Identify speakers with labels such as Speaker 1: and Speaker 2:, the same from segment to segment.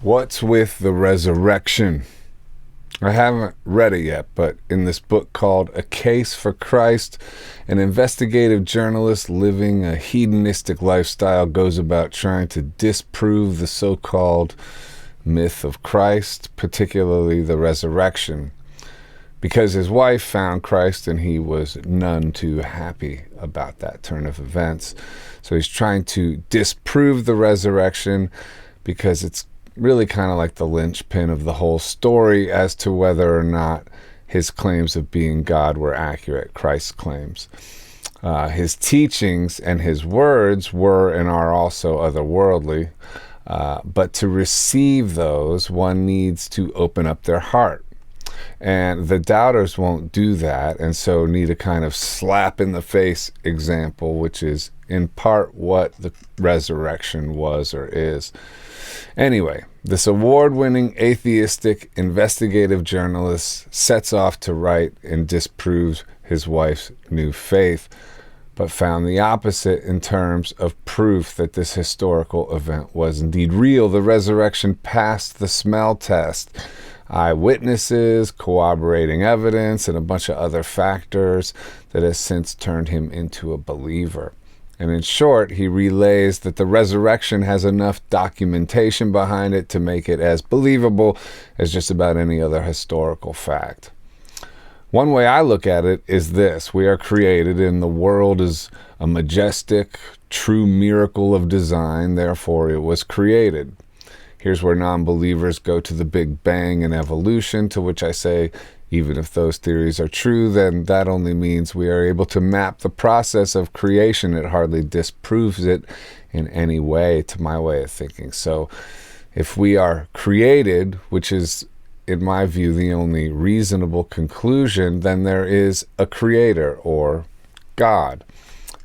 Speaker 1: What's with the resurrection? I haven't read it yet, but in this book called A Case for Christ, an investigative journalist living a hedonistic lifestyle goes about trying to disprove the so-called myth of Christ, particularly the resurrection, because his wife found Christ and he was none too happy about that turn of events. So he's trying to disprove the resurrection because it's really kind of like the linchpin of the whole story as to whether or not his claims of being God were accurate, Christ's claims. His teachings and his words were and are also otherworldly, but to receive those, one needs to open up their heart. And the doubters won't do that, and so need a kind of slap in the face example, which is in part what the resurrection was or is. Anyway, this award-winning atheistic investigative journalist sets off to write and disprove his wife's new faith, but found the opposite in terms of proof that this historical event was indeed real. The resurrection passed the smell test. Eyewitnesses, corroborating evidence, and a bunch of other factors that has since turned him into a believer. And in short, he relays that the resurrection has enough documentation behind it to make it as believable as just about any other historical fact. One way I look at it is this: we are created and the world is a majestic, true miracle of design, therefore it was created. Here's where non-believers go to the Big Bang and evolution, to which I say, even if those theories are true, then that only means we are able to map the process of creation. It hardly disproves it in any way, to my way of thinking. So if we are created, which is, in my view, the only reasonable conclusion, then there is a creator, or God.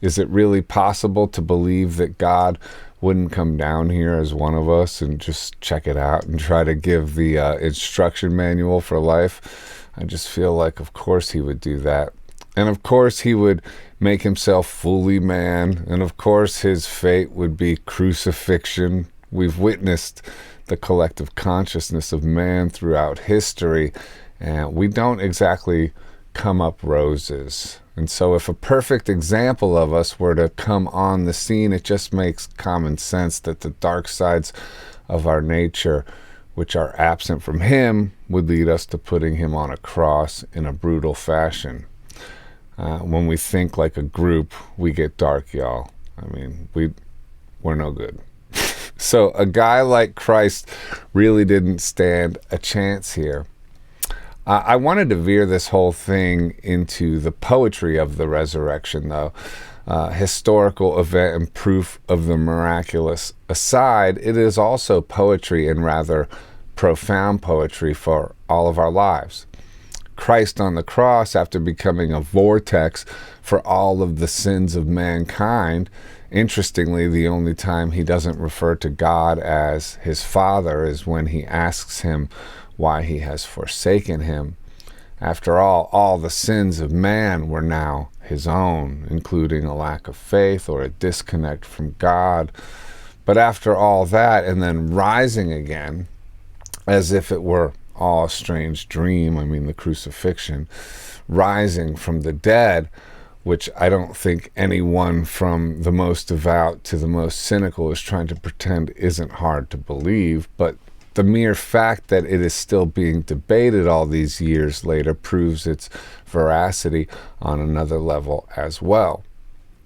Speaker 1: Is it really possible to believe that God wouldn't come down here as one of us and just check it out and try to give the instruction manual for life? I just feel like, of course, he would do that. And of course, he would make himself fully man. And of course, his fate would be crucifixion. We've witnessed the collective consciousness of man throughout history, and we don't exactly come up roses. And so if a perfect example of us were to come on the scene, it just makes common sense that the dark sides of our nature, which are absent from him, would lead us to putting him on a cross in a brutal fashion. When we think like a group, we get dark, y'all. I mean, we're no good. So a guy like Christ really didn't stand a chance here. I wanted to veer this whole thing into the poetry of the resurrection, though. Historical event and proof of the miraculous aside, it is also poetry, and rather profound poetry, for all of our lives. Christ on the cross, after becoming a vortex for all of the sins of mankind, interestingly, the only time he doesn't refer to God as his Father is when he asks him why he has forsaken him. After all the sins of man were now his own, including a lack of faith or a disconnect from God. But after all that, and then rising again, as if it were all a strange dream, I mean the crucifixion, rising from the dead, which I don't think anyone from the most devout to the most cynical is trying to pretend isn't hard to believe, but the mere fact that it is still being debated all these years later proves its veracity on another level as well.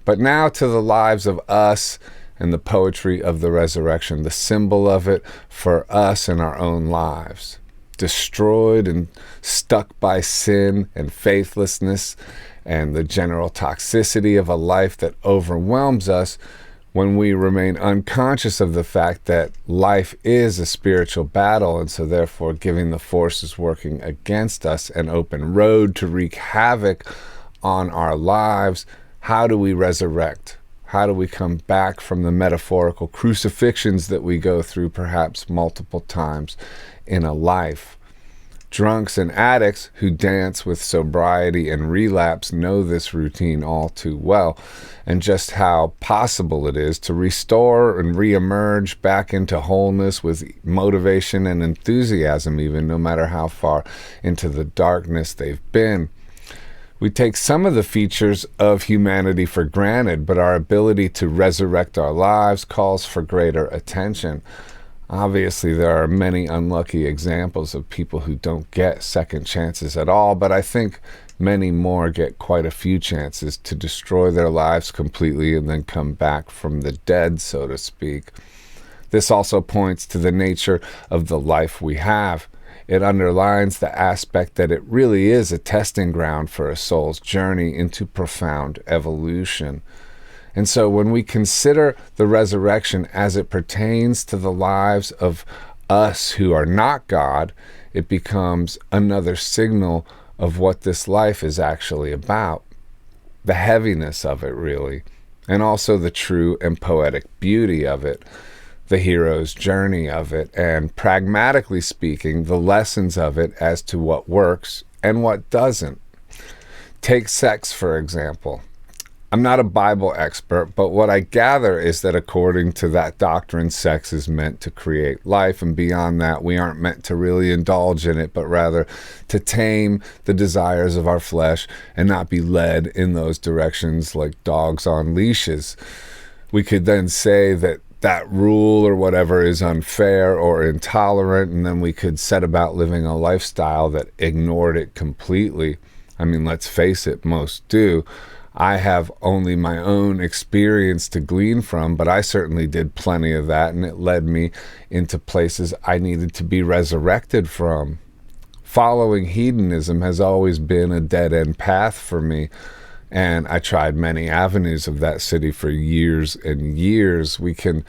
Speaker 1: But now to the lives of us and the poetry of the resurrection, the symbol of it for us in our own lives. Destroyed and stuck by sin and faithlessness and the general toxicity of a life that overwhelms us, when we remain unconscious of the fact that life is a spiritual battle, and so therefore giving the forces working against us an open road to wreak havoc on our lives, how do we resurrect? How do we come back from the metaphorical crucifixions that we go through perhaps multiple times in a life? Drunks and addicts who dance with sobriety and relapse know this routine all too well, and just how possible it is to restore and reemerge back into wholeness with motivation and enthusiasm, even no matter how far into the darkness they've been. We take some of the features of humanity for granted, but our ability to resurrect our lives calls for greater attention. Obviously, there are many unlucky examples of people who don't get second chances at all, but I think many more get quite a few chances to destroy their lives completely and then come back from the dead, so to speak. This also points to the nature of the life we have. It underlines the aspect that it really is a testing ground for a soul's journey into profound evolution. And so when we consider the resurrection as it pertains to the lives of us who are not God, it becomes another signal of what this life is actually about. The heaviness of it, really, and also the true and poetic beauty of it, the hero's journey of it, and pragmatically speaking, the lessons of it as to what works and what doesn't. Take sex, for example. I'm not a Bible expert, but what I gather is that according to that doctrine, sex is meant to create life, and beyond that, we aren't meant to really indulge in it, but rather to tame the desires of our flesh and not be led in those directions like dogs on leashes. We could then say that that rule or whatever is unfair or intolerant, and then we could set about living a lifestyle that ignored it completely. I mean, let's face it, most do. I have only my own experience to glean from, but I certainly did plenty of that, and it led me into places I needed to be resurrected from. Following hedonism has always been a dead-end path for me, and I tried many avenues of that city for years and years. We can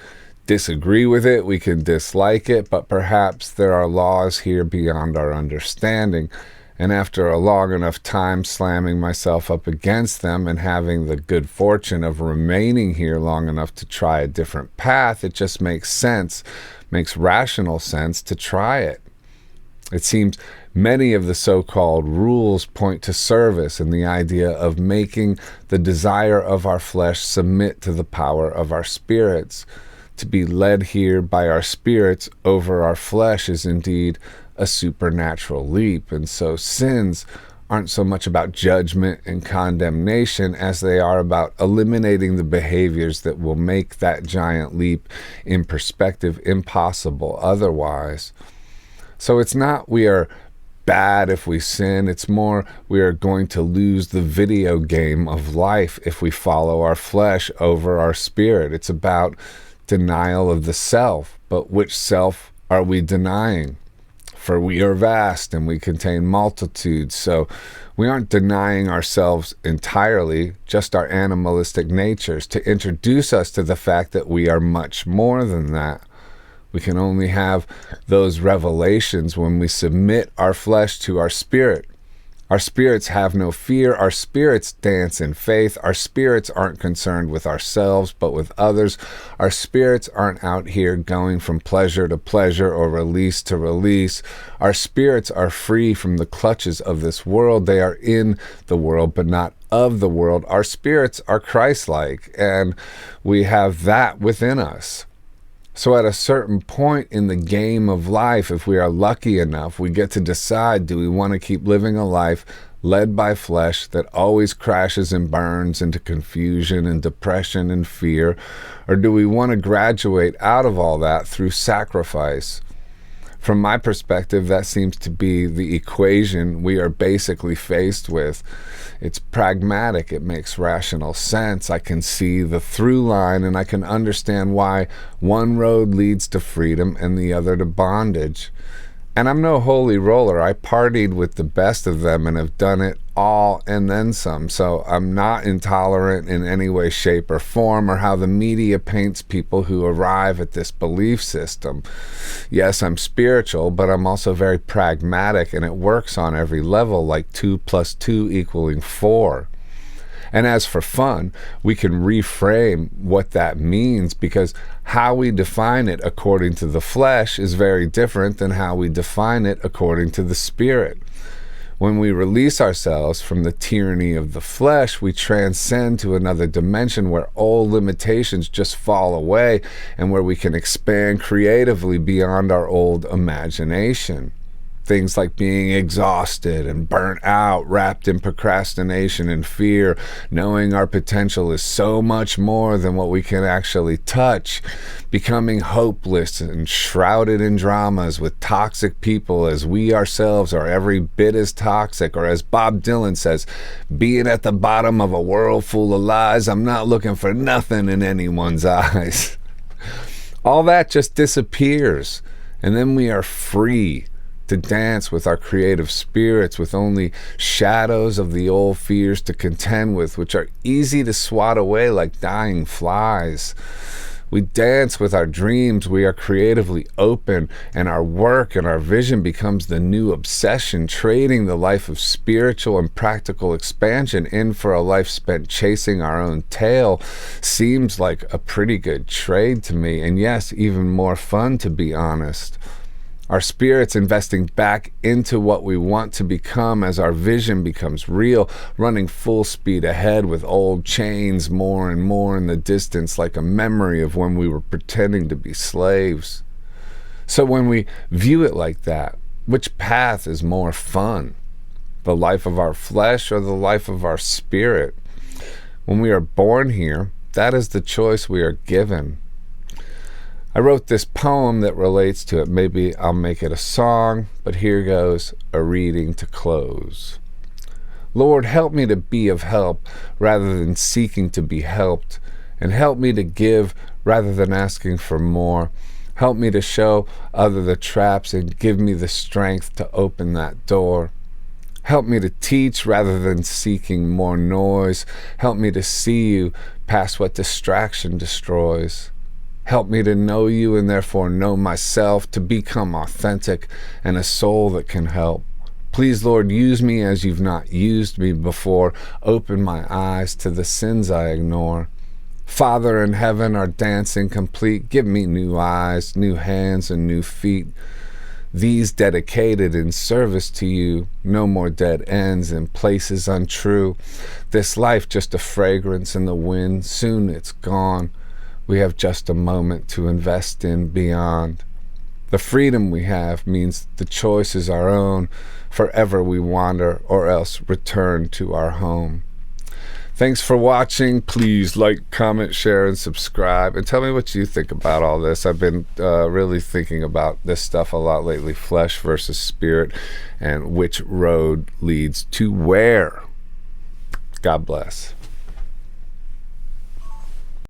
Speaker 1: disagree with it, we can dislike it, but perhaps there are laws here beyond our understanding. And after a long enough time slamming myself up against them and having the good fortune of remaining here long enough to try a different path, it just makes sense, makes rational sense to try it. It seems many of the so-called rules point to service and the idea of making the desire of our flesh submit to the power of our spirits. To be led here by our spirits over our flesh is indeed a supernatural leap, and so sins aren't so much about judgment and condemnation as they are about eliminating the behaviors that will make that giant leap in perspective impossible otherwise. So it's not we are bad if we sin, it's more we are going to lose the video game of life if we follow our flesh over our spirit. It's about denial of the self, but which self are we denying? For we are vast and we contain multitudes. So we aren't denying ourselves entirely, just our animalistic natures, to introduce us to the fact that we are much more than that. We can only have those revelations when we submit our flesh to our spirit. Our spirits have no fear. Our spirits dance in faith. Our spirits aren't concerned with ourselves, but with others. Our spirits aren't out here going from pleasure to pleasure or release to release. Our spirits are free from the clutches of this world. They are in the world, but not of the world. Our spirits are Christ-like, and we have that within us. So at a certain point in the game of life, if we are lucky enough, we get to decide, do we want to keep living a life led by flesh that always crashes and burns into confusion and depression and fear, or do we want to graduate out of all that through sacrifice? From my perspective, that seems to be the equation we are basically faced with. It's pragmatic. It makes rational sense. I can see the through line, and I can understand why one road leads to freedom and the other to bondage. And I'm no holy roller. I partied with the best of them and have done it all and then some. So I'm not intolerant in any way, shape, or form, or how the media paints people who arrive at this belief system. Yes, I'm spiritual, but I'm also very pragmatic, and it works on every level, like 2 + 2 = 4. And as for fun, we can reframe what that means, because how we define it according to the flesh is very different than how we define it according to the Spirit. When we release ourselves from the tyranny of the flesh, we transcend to another dimension where all limitations just fall away and where we can expand creatively beyond our old imagination. Things like being exhausted and burnt out, wrapped in procrastination and fear, knowing our potential is so much more than what we can actually touch, becoming hopeless and shrouded in dramas with toxic people as we ourselves are every bit as toxic, or as Bob Dylan says, being at the bottom of a world full of lies, I'm not looking for nothing in anyone's eyes. All that just disappears, and then we are free to dance with our creative spirits, with only shadows of the old fears to contend with, which are easy to swat away like dying flies. We dance with our dreams. We are creatively open, and our work and our vision becomes the new obsession, trading the life of spiritual and practical expansion in for a life spent chasing our own tail seems like a pretty good trade to me, and yes, even more fun, to be honest. Our spirit's investing back into what we want to become as our vision becomes real, running full speed ahead with old chains more and more in the distance, like a memory of when we were pretending to be slaves. So when we view it like that, which path is more fun? The life of our flesh or the life of our spirit? When we are born here, that is the choice we are given. I wrote this poem that relates to it. Maybe I'll make it a song, but here goes a reading to close. Lord, help me to be of help rather than seeking to be helped, and help me to give rather than asking for more. Help me to show other the traps and give me the strength to open that door. Help me to teach rather than seeking more noise. Help me to see you past what distraction destroys. Help me to know you and therefore know myself, to become authentic and a soul that can help. Please, Lord, use me as you've not used me before. Open my eyes to the sins I ignore. Father in heaven, our dancing complete. Give me new eyes, new hands, and new feet. These dedicated in service to you. No more dead ends in places untrue. This life just a fragrance in the wind. Soon it's gone. We have just a moment to invest in beyond. The freedom we have means the choice is our own. Forever we wander, or else return to our home. Thanks for watching. Please like, comment, share, and subscribe. And tell me what you think about all this. I've been really thinking about this stuff a lot lately. Flesh versus spirit, and which road leads to where. God bless.